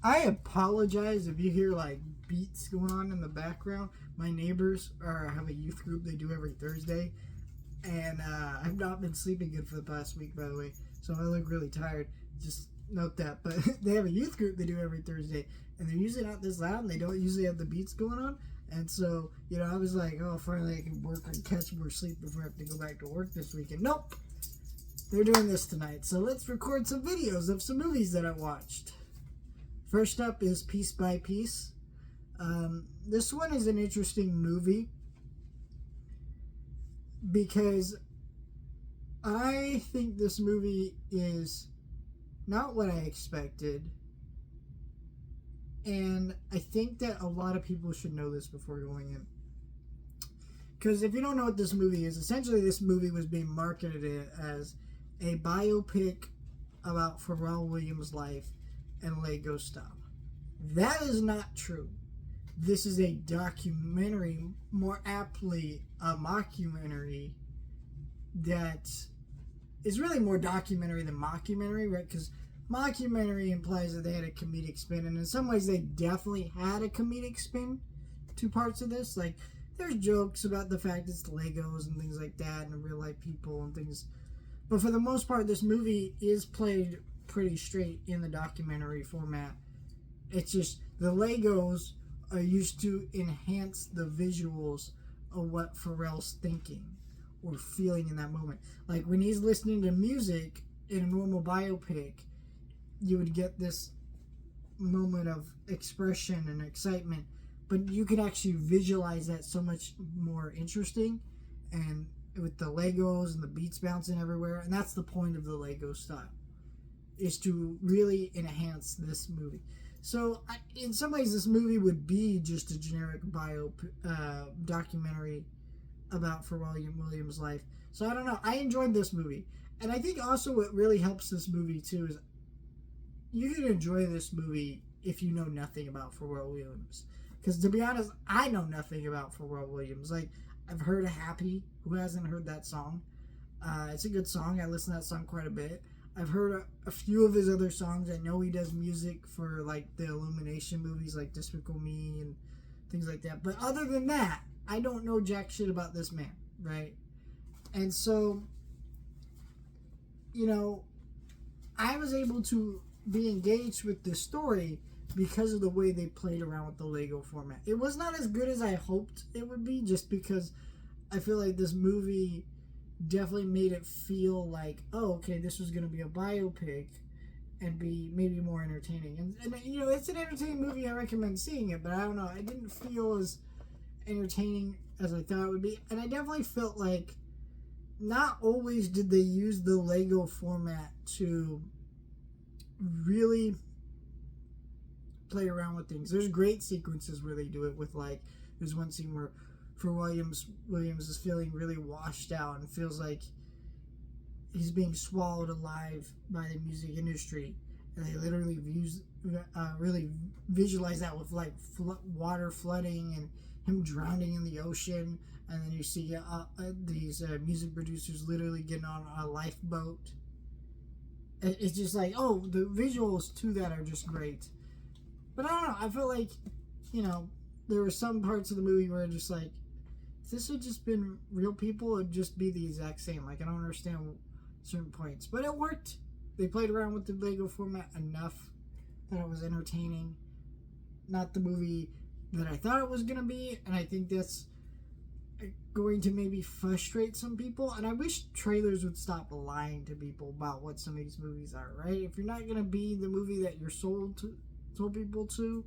I apologize if you hear like beats going on in the background. My neighbors have a youth group they do every Thursday, and I've not been sleeping good for the past week, by the way. So I look really tired. Just note that. But they have a youth group they do every Thursday, and they're usually not this loud, and they don't usually have the beats going on. And so, I was like, oh, finally I can work and catch more sleep before I have to go back to work this weekend. Nope. They're doing this tonight. So let's record some videos of some movies that I watched. First up is Piece by Piece. This one is an interesting movie because I think this movie is not what I expected. And I think that a lot of people should know this before going in. Because if you don't know what this movie is, essentially this movie was being marketed as a biopic about Pharrell Williams' life and Lego stuff. That is not true. This is a documentary, more aptly a mockumentary, that is really more documentary than mockumentary, right? Because mockumentary implies that they had a comedic spin, and in some ways they definitely had a comedic spin to parts of this. Like, there's jokes about the fact it's Legos and things like that, and real life people and things. But for the most part, this movie is played pretty straight in the documentary format. It's just the Legos are used to enhance the visuals of what Pharrell's thinking or feeling in that moment. Like when he's listening to music in a normal biopic, you would get this moment of expression and excitement, but you could actually visualize that so much more interesting, and with the Legos and the beats bouncing everywhere. And that's the point of the Lego style, is to really enhance this movie. So in some ways this movie would be just a generic documentary about Pharrell Williams' life. So I don't know, I enjoyed this movie. And I think also what really helps this movie too is you can enjoy this movie if you know nothing about Pharrell Williams. Because to be honest, I know nothing about Pharrell Williams. Like, I've heard of Happy. Who hasn't heard that song? It's a good song. I listen to that song quite a bit. I've heard a few of his other songs. I know he does music for like the Illumination movies like Despicable Me and things like that. But other than that, I don't know jack shit about this man, right? And so, I was able to be engaged with this story because of the way they played around with the Lego format. It was not as good as I hoped it would be, just because I feel like this movie definitely made it feel like, oh, okay, this was going to be a biopic and be maybe more entertaining. And it's an entertaining movie. I recommend seeing it, but I don't know. I didn't feel as entertaining as I thought it would be. And I definitely felt like not always did they use the Lego format to really play around with things. There's great sequences where they do it with, like, there's one scene where Williams is feeling really washed out and feels like he's being swallowed alive by the music industry, and they literally really visualize that with like water flooding and him drowning in the ocean. And then you see these music producers literally getting on a lifeboat. It's just like, oh, the visuals to that are just great. But I don't know, I feel like, there were some parts of the movie where just like, if this had just been real people, it'd just be the exact same. Like, I don't understand certain points. But it worked. They played around with the Lego format enough that it was entertaining. Not the movie that I thought it was going to be. And I think that's going to maybe frustrate some people. And I wish trailers would stop lying to people about what some of these movies are, right? If you're not going to be the movie that you're told people to,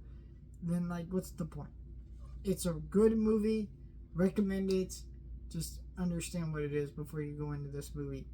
then, like, what's the point? It's a good movie. Recommend it. Just understand what it is before you go into this movie.